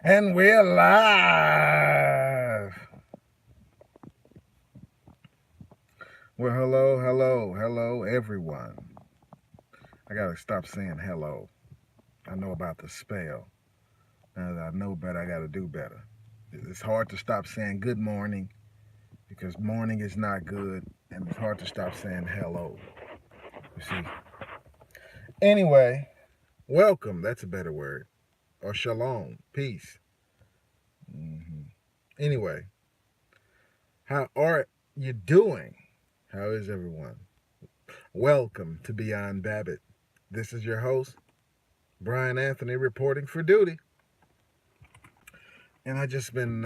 And we're live. Well, hello, everyone. I gotta stop saying hello. I know about the spell. Now that I know better, I gotta do better. It's hard to stop saying good morning because morning is not good, and it's hard to stop saying hello. You see. Anyway, welcome. That's a better word. Or shalom, peace. hmm Anyway, how are you doing? How is everyone? Welcome to Beyond Babbitt. This is your host, Brian Anthony, reporting for duty. And I just been,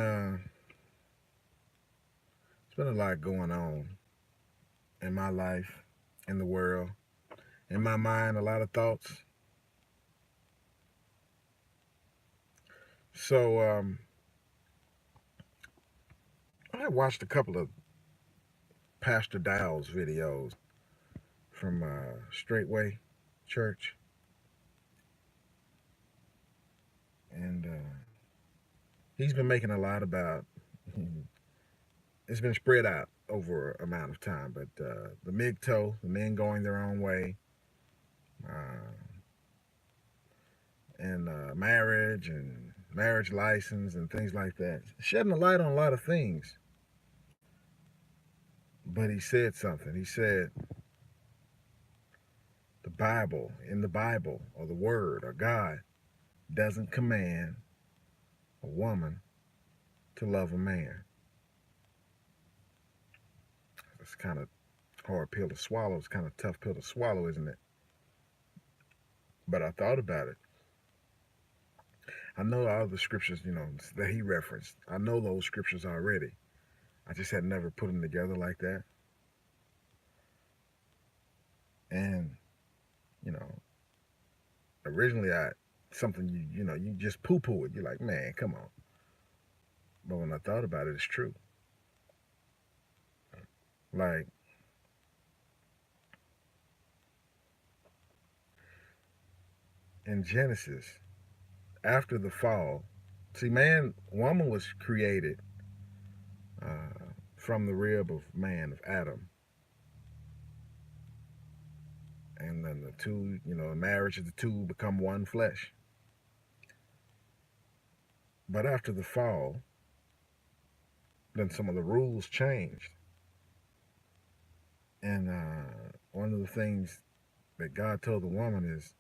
it's been a lot going on in my life, in the world, in my mind, a lot of thoughts. So I watched a couple of Pastor Dowell's videos from Straightway Church. And he's been making a lot about, it's been spread out over an amount of time, but the MGTOW, the men going their own way, uh, and marriage and marriage license and things like that, shedding a light on a lot of things. But he said something. He said in the Bible, or the Word, or God, doesn't command a woman to love a man. It's kind of hard pill to swallow. It's kind of tough pill to swallow, isn't it? But I thought about it. I know all the scriptures, that he referenced. I know those scriptures already. I just had never put them together like that. And, you know, originally something you just poo poo it. You're like, man, come on. But when I thought about it, it's true. Like, in Genesis, after the fall, see, woman was created from the rib of man, of Adam. And then the two, marriage of the two become one flesh. But after the fall, then some of the rules changed. And one of the things that God told the woman is,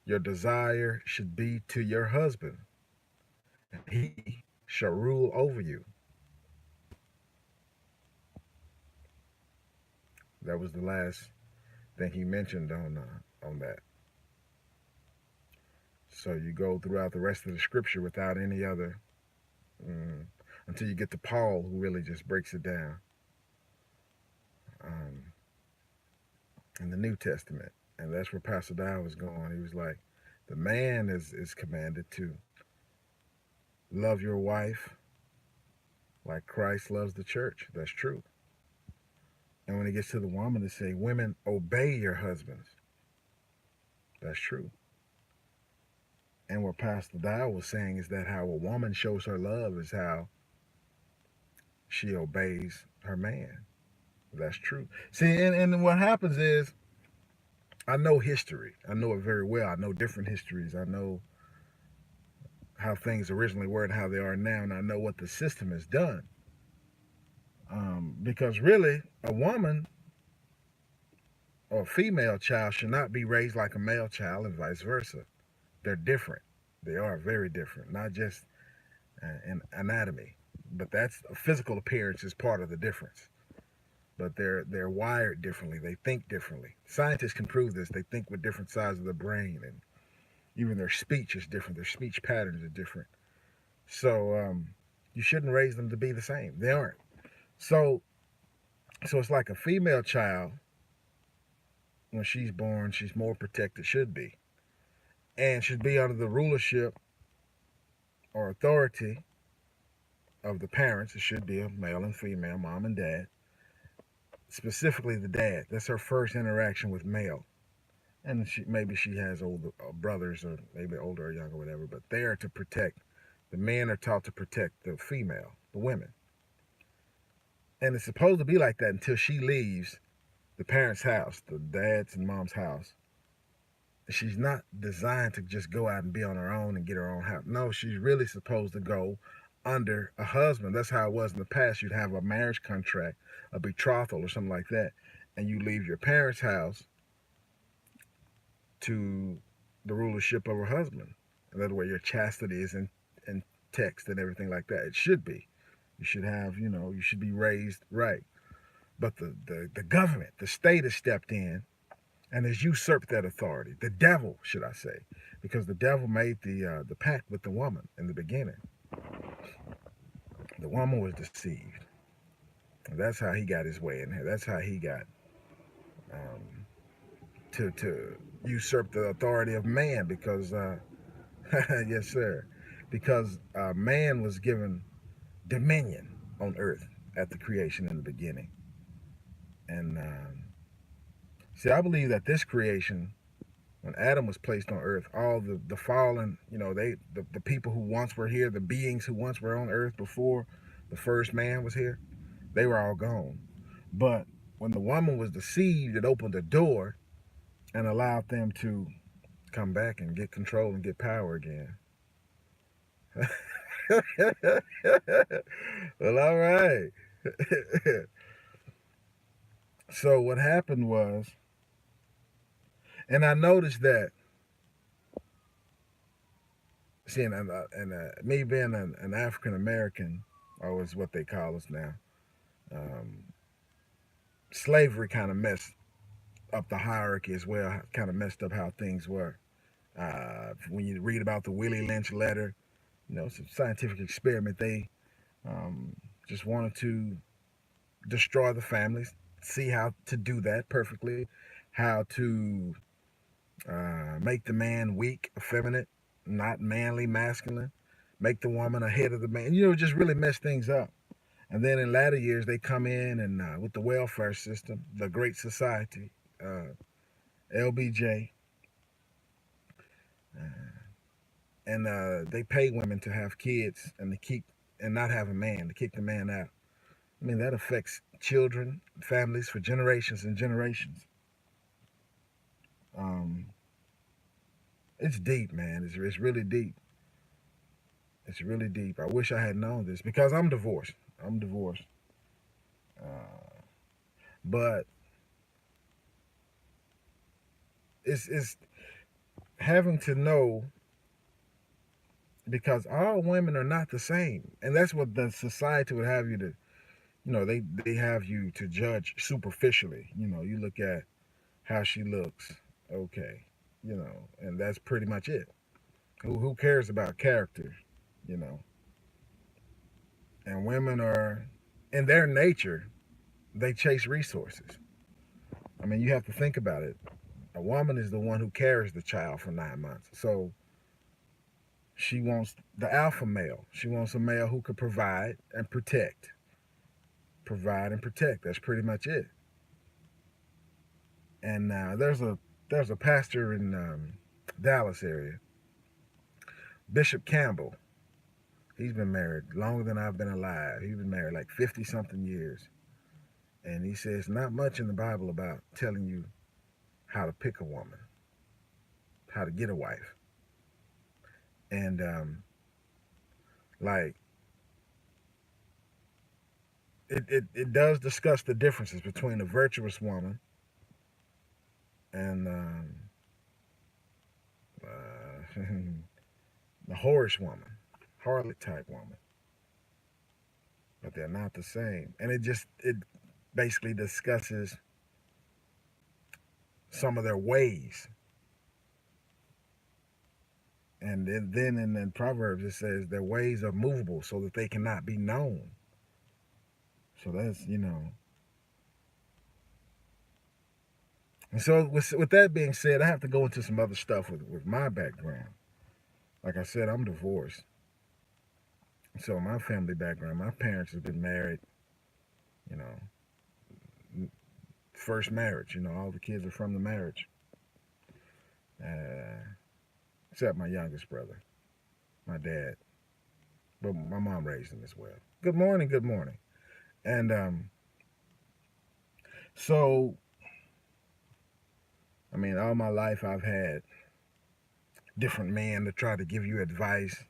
your desire should be to your husband, and he shall rule over you. That was the last thing he mentioned on that. So you go throughout the rest of the scripture without any other, mm, until you get to Paul, who really just breaks it down um, in the New Testament. And that's where Pastor Dow was going. He was like, the man is commanded to love your wife like Christ loves the church. That's true. And when it gets to the woman, to say, women, obey your husbands. That's true. And what Pastor Dow was saying is that how a woman shows her love is how she obeys her man. That's true. See, and what happens is, I know history. I know it very well. I know different histories. I know how things originally were and how they are now, and I know what the system has done. Because really, a woman or a female child should not be raised like a male child and vice versa. They're different. They are very different, not just in anatomy, but that's physical appearance is part of the difference. But they're wired differently. They think differently. Scientists can prove this. They think with different sides of the brain, and even their speech is different. Their speech patterns are different. So you shouldn't raise them to be the same. They aren't. So it's like a female child. When she's born, she's more protected. Should be, and should be under the rulership or authority of the parents. It should be a male and female, mom and dad. Specifically, the dad. That's her first interaction with male. And maybe she has older brothers, or maybe older or younger, whatever. But they are to protect The men are taught to protect the female, the women. And it's supposed to be like that until she leaves the parents' house, the dad's and mom's house. She's not designed to just go out and be on her own and get her own house. No, she's really supposed to go under a husband. That's how it was in the past. You'd have a marriage contract, a betrothal, or something like that, and you leave your parents' house to the rulership of her husband. In other words, your chastity is in text and everything like that. It should be. You should have, you should be raised right. But the government, the state has stepped in and has usurped that authority. The devil, should I say, because the devil made the pact with the woman in the beginning. The woman was deceived. And that's how he got his way in here. That's how he got um, to usurp the authority of man because, yes, sir, because man was given dominion on earth at the creation in the beginning. And see, I believe that this creation, when Adam was placed on earth, all the fallen, the people who once were here, the beings who once were on earth before the first man was here, they were all gone. But when the woman was deceived, it opened a door and allowed them to come back and get control and get power again. Well, all right. So what happened was, and I noticed that, seeing me being an African American, or is what they call us now, um, slavery kind of messed up the hierarchy as well. Kind of messed up how things were. When you read about the Willie Lynch letter, it's a scientific experiment. They just wanted to destroy the families, see how to do that perfectly, how to make the man weak, effeminate, not manly, masculine, make the woman ahead of the man. Just really mess things up. And then in latter years, they come in and with the welfare system, the Great Society, LBJ, and they pay women to have kids and to keep and not have a man, to kick the man out. I mean, that affects children, families for generations and generations. Um, it's deep, man. It's really deep. It's really deep. I wish I had known this because I'm divorced. I'm divorced. But it's having to know because all women are not the same, and that's what the society would have you to. They have you to judge superficially. You look at how she looks, okay, and that's pretty much it. Who cares about character, you know? And women are, in their nature, they chase resources. I mean, you have to think about it. A woman is the one who carries the child for 9 months. So she wants the alpha male. She wants a male who could provide and protect. Provide and protect. That's pretty much it. And there's a pastor in Dallas area, Bishop Campbell. He's been married longer than I've been alive. He's been married like 50 something years. And he says not much in the Bible about telling you how to pick a woman, how to get a wife. And like it does discuss the differences between a virtuous woman and the whorish woman, harlot type woman. But they're not the same. And it basically discusses some of their ways. And then in Proverbs it says their ways are movable so that they cannot be known. So that's. And so with that being said, I have to go into some other stuff with my background. Like I said, I'm divorced. So my family background, my parents have been married, you know, first marriage. All the kids are from the marriage. Uh, Except my youngest brother, my dad. but my mom raised them as well. Good morning, good morning. And so, I mean, all my life I've had different men to try to give you advice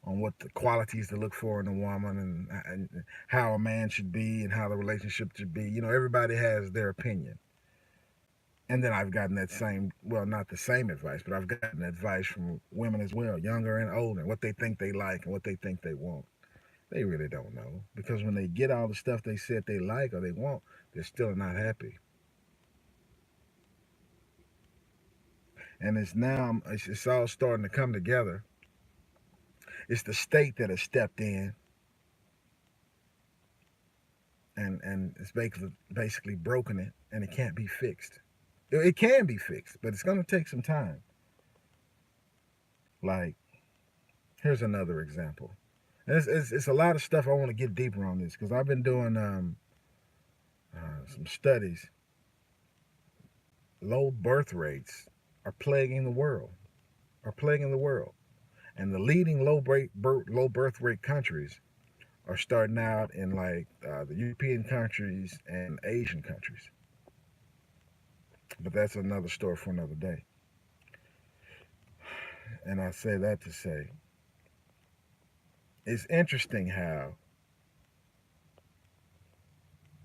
on what the qualities to look for in a woman, and how a man should be and how the relationship should be. You know, everybody has their opinion. And then I've gotten that same, well, not the same advice, but I've gotten advice from women as well, younger and older, what they think they like and what they think they want. They really don't know, because when they get all the stuff they said they like or they want, they're still not happy. And it's now, it's all starting to come together. It's the state that has stepped in, and it's basically broken it, and it can't be fixed. It can be fixed, but it's going to take some time. Like, here's another example. And it's a lot of stuff I want to get deeper on this, because I've been doing some studies. Low birth rates are plaguing the world. Are plaguing the world, and the leading low birth rate countries are starting out in like the European countries and Asian countries. But that's another story for another day. And I say that to say it's interesting how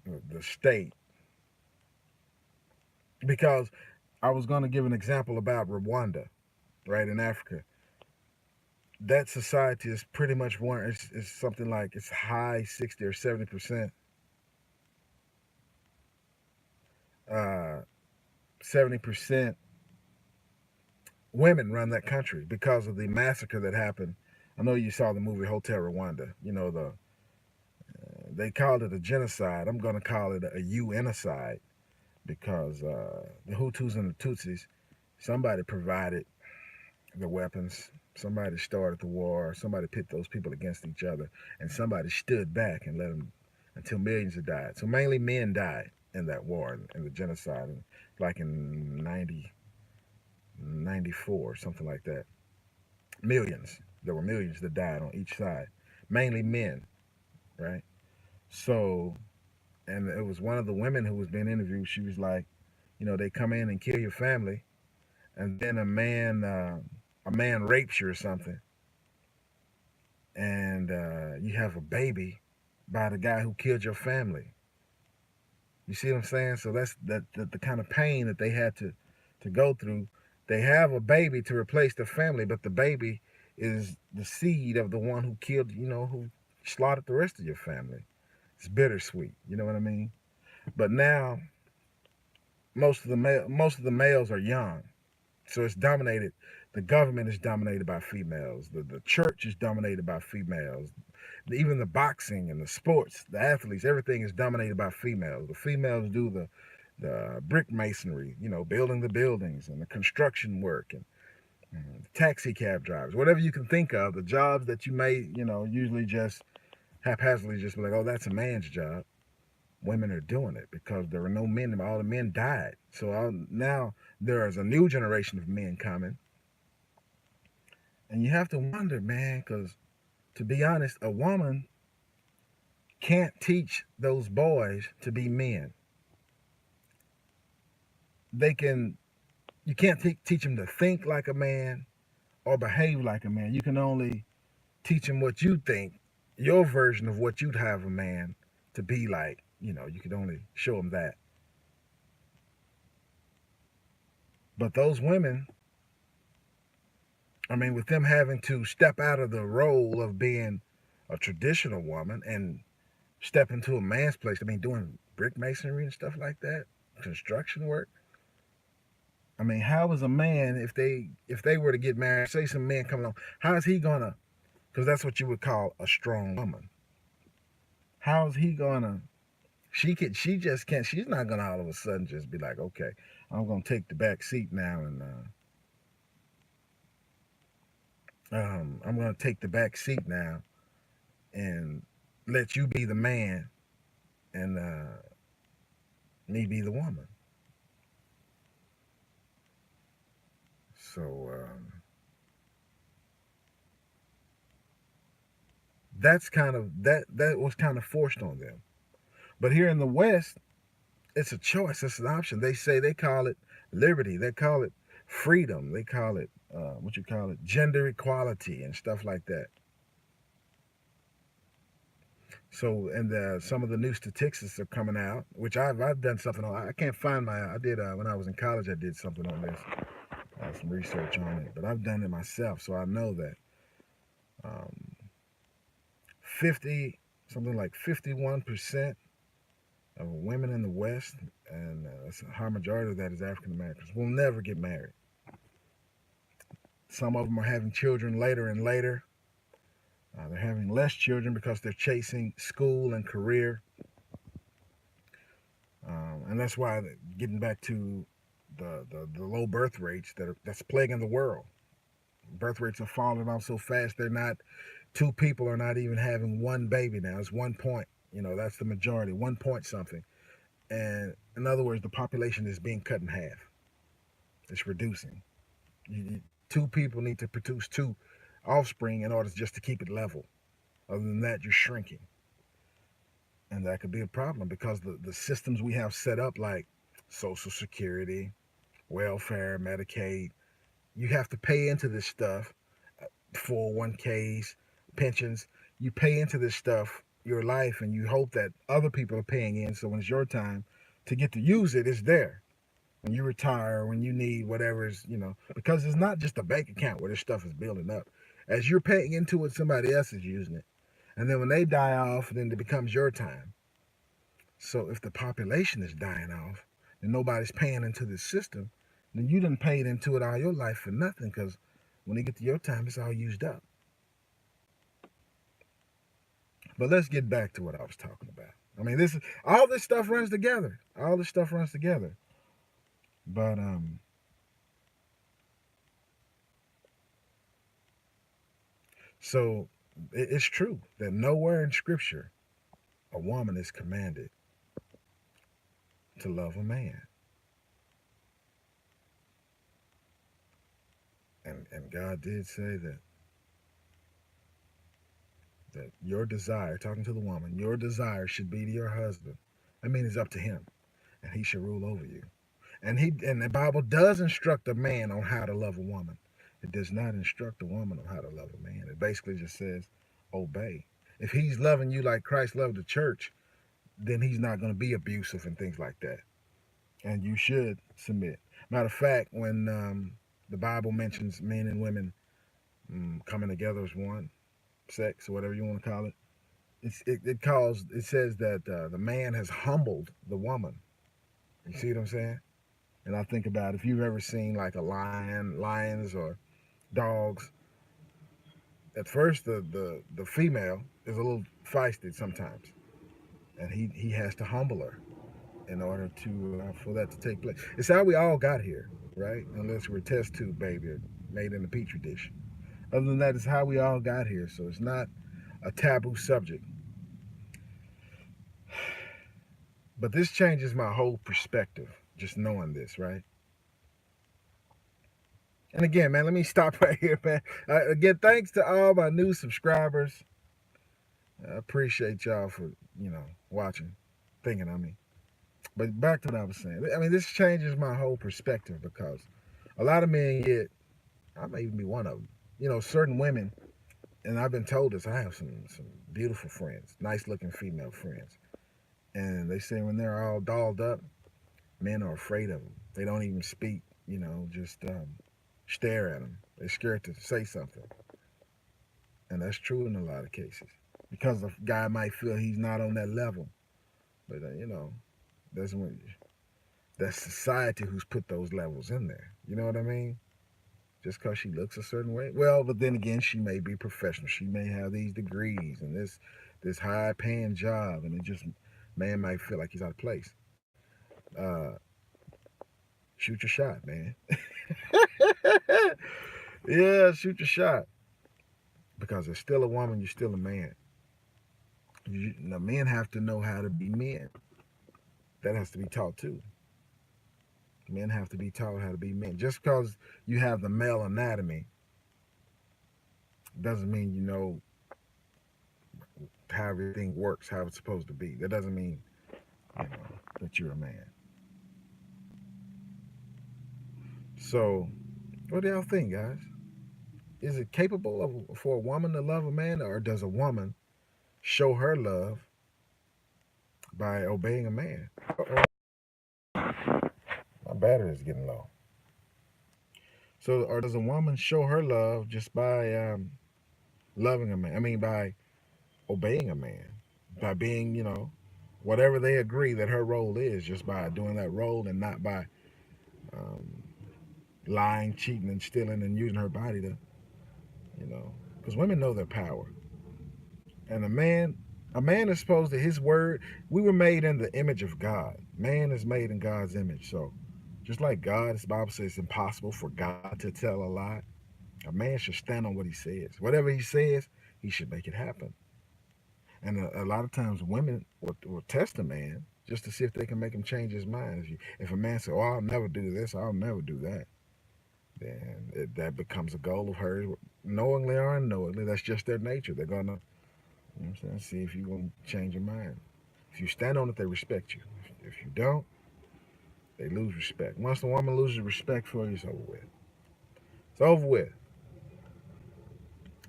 the state, because I was going to give an example about Rwanda, right, in Africa. That society is pretty much one, it's something like it's high 60 or 70%. 70% women run that country because of the massacre that happened. I know you saw the movie Hotel Rwanda. You know, they called it a genocide. I'm going to call it a UNicide, because the Hutus and the Tutsis, somebody provided the weapons, somebody started the war, somebody pit those people against each other, and somebody stood back and let them until millions have died. So mainly men died in that war, in the genocide, like in 94, something like that. Millions. There were millions that died on each side, mainly men, right? So, and it was one of the women who was being interviewed. She was like, you know, they come in and kill your family, and then a man rapes you or something, and you have a baby by the guy who killed your family. You see what I'm saying? So that's the kind of pain that they had to go through. They have a baby to replace the family, but the baby is the seed of the one who killed, you know, who slaughtered the rest of your family. It's bittersweet. You know what I mean? But now most of the males are young, so it's dominated. The government is dominated by females. The church is dominated by females. Even the boxing and the sports, the athletes, everything is dominated by females. The females do the brick masonry, you know, building the buildings and the construction work, and taxi cab drivers, whatever you can think of, the jobs that you may, you know, usually just haphazardly just be like, oh, that's a man's job. Women are doing it because there were no men. All the men died. So now there is a new generation of men coming, and you have to wonder, man, because to be honest, a woman can't teach those boys to be men. They can, you can't teach them to think like a man or behave like a man. You can only teach them what you think, your version of what you'd have a man to be like. You know, you could only show them that. But those women, I mean, with them having to step out of the role of being a traditional woman and step into a man's place, I mean, doing brick masonry and stuff like that, construction work. I mean, how is a man, if they were to get married, say some man coming along, how is he gonna? Because that's what you would call a strong woman. How is he gonna? She just can't. She's not gonna all of a sudden just be like, okay, I'm gonna take the back seat now, and I'm gonna take the back seat now and let you be the man, and me be the woman. So That's kind of that was kind of forced on them. But here in the West, it's a choice. It's an option. They call it liberty. They call it freedom. They call it what you call it, gender equality and stuff like that. So, and some of the new statistics are coming out, which I've done something on. I can't find my. I did when I was in college. I did something on this, some research on it. But I've done it myself, so I know that um, 50 something like 51% of women in the West, and a high majority of that is African Americans, will never get married. Some of them are having children later and later. They're having less children because they're chasing school and career. And that's why, getting back to the low birth rates that's plaguing the world. Birth rates are falling off so fast, they're not, two people are not even having one baby now. It's 1 point. That's the majority, 1 point something. And in other words, the population is being cut in half. It's reducing. Two people need to produce two offspring in order just to keep it level. Other than that, you're shrinking. And that could be a problem because the systems we have set up, like Social Security, welfare, Medicaid, you have to pay into this stuff, 401ks, pensions. You pay into this stuff your life, and you hope that other people are paying in. So when it's your time to get to use it, it's there. When you retire, when you need whatever is, because it's not just a bank account where this stuff is building up. As you're paying into it, somebody else is using it. And then when they die off, then it becomes your time. So if the population is dying off and nobody's paying into this system, then you done paid into it all your life for nothing, because when you get to your time, it's all used up. But let's get back to what I was talking about. I mean, all this stuff runs together. All this stuff runs together. But so it's true that nowhere in Scripture a woman is commanded to love a man. And God did say that your desire, talking to the woman, your desire should be to your husband. I mean, it's up to him, and he should rule over you. And the Bible does instruct a man on how to love a woman. It does not instruct a woman on how to love a man. It basically just says obey. If he's loving you like Christ loved the church, then he's not going to be abusive and things like that. And you should submit. Matter of fact, when the Bible mentions men and women coming together as one, sex or whatever you want to call it, it says that the man has humbled the woman. You see what I'm saying? And I think about, if you've ever seen like a lions or dogs. At first, the female is a little feisty sometimes, and he has to humble her in order to for that to take place. It's how we all got here, right? Unless we're test tube baby or made in a petri dish. Other than that, it's how we all got here. So it's not a taboo subject. But this changes my whole perspective, just knowing this, right? And again, man, let me stop right here, man. Again, thanks to all my new subscribers. I appreciate y'all for, watching, thinking of me. But back to what I was saying. I mean, this changes my whole perspective, because a lot of men get, I may even be one of them, certain women, and I've been told this, I have some beautiful friends, nice looking female friends. And they say when they're all dolled up, men are afraid of them. They don't even speak, just stare at them. They're scared to say something. And that's true in a lot of cases, because the guy might feel he's not on that level. But, that's when that's society who's put those levels in there. You know what I mean? Just because she looks a certain way. Well, but then again, she may be professional. She may have these degrees and this high paying job, and it just, man might feel like he's out of place. Uh, Shoot your shot, man. Yeah, shoot your shot. Because there's still a woman, you're still a man. The men have to know how to be men. That has to be taught too. Men have to be taught how to be men. Just because you have the male anatomy doesn't mean you know how everything works, how it's supposed to be. That doesn't mean, that you're a man. So, what do y'all think, guys? Is it capable of for a woman to love a man, or does a woman show her love by obeying a man? Uh-oh, my battery is getting low. So, or does a woman show her love just by loving a man? I mean, by obeying a man, by being, whatever they agree that her role is, just by doing that role and not by um, lying, cheating, and stealing and using her body to, because women know their power. And a man is supposed to, his word, we were made in the image of God. Man is made in God's image. So just like God, the Bible says it's impossible for God to tell a lie. A man should stand on what he says. Whatever he says, he should make it happen. And a lot of times women will test a man just to see if they can make him change his mind. If a man says, "Oh, I'll never do this, I'll never do that," then that becomes a goal of hers, knowingly or unknowingly. That's just their nature. They're gonna, see if you're gonna change your mind. If you stand on it, they respect you. If you don't, they lose respect. Once the woman loses respect for you, it's over with. It's over with.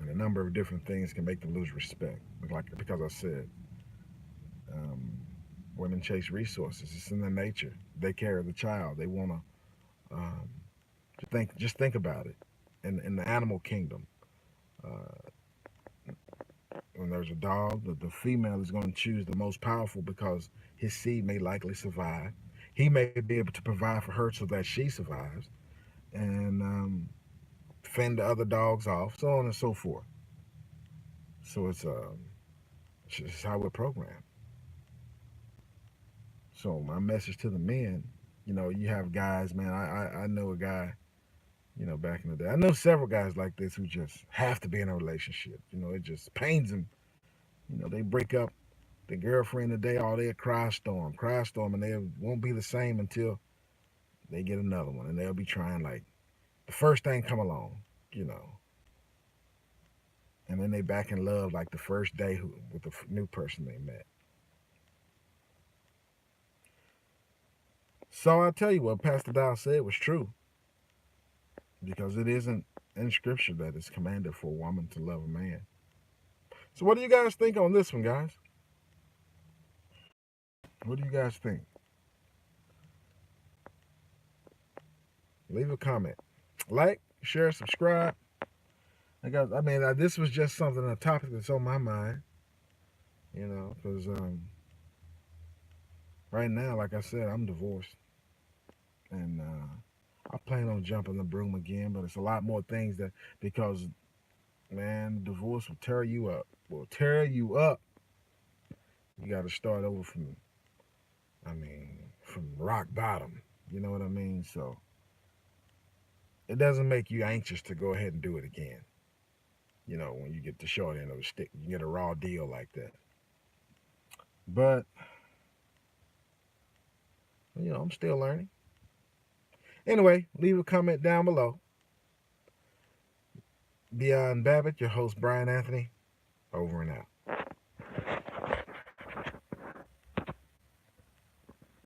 And a number of different things can make them lose respect. Like because I said, um, women chase resources. It's in their nature. They carry the child. They want to just think about it. In the animal kingdom, uh, when there's a dog, the female is going to choose the most powerful because his seed may likely survive. He may be able to provide for her so that she survives, and fend the other dogs off, so on and so forth. So it's just how we're programmed. So my message to the men, you have guys, man. I know a guy, back in the day. I know several guys like this who just have to be in a relationship. It just pains them. They break up the girlfriend today, all they'll cry storm, and they won't be the same until they get another one, and they'll be trying like the first thing come along, you know, and then they back in love like the first day with the new person they met. So I tell you what Pastor Dow said was true, because it isn't in Scripture that it's commanded for a woman to love a man. So what do you guys think on this one, guys? What do you guys think? Leave a comment, like, share, subscribe. This was just something, a topic that's on my mind, because right now, like I said, I'm divorced, and I plan on jumping the broom again, but it's a lot more things that, because, man, divorce will tear you up. Will tear you up. You got to start over from rock bottom. You know what I mean? So it doesn't make you anxious to go ahead and do it again. When you get the short end of the stick, you get a raw deal like that. But, I'm still learning. Anyway, leave a comment down below. Beyond Babbitt, your host, Brian Anthony, over and out.